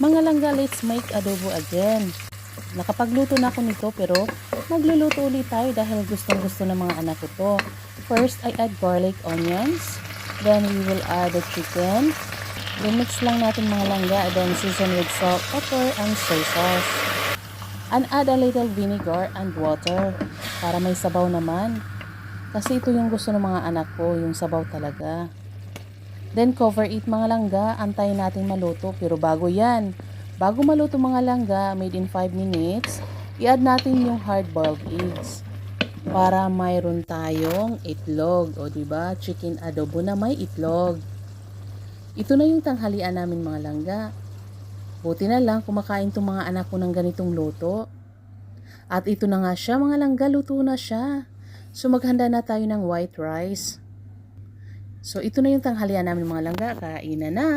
Mga langga, let's make adobo again. Nakapagluto na ako nito pero magluluto ulit tayo dahil gustong gusto ng mga anak ko to. First, I add garlic, onions. Then we will add the chicken. Then mix lang natin mga langga. Then season with salt, pepper, and soy sauce. And add a little vinegar and water para may sabaw naman. Kasi ito yung gusto ng mga anak ko, yung sabaw talaga. Then cover it mga langga, antayin natin maluto. Pero bago maluto mga langga, made in 5 minutes, i-add natin yung hard-boiled eggs. Para mayroon tayong itlog. O diba, chicken adobo na may itlog. Ito na yung tanghalian namin mga langga. Buti na lang kumakain tong mga anak ko ng ganitong luto. At ito na nga siya mga langga, luto na siya. So maghanda na tayo ng white rice. So ito na yung tanghalian namin mga langga, kainan na!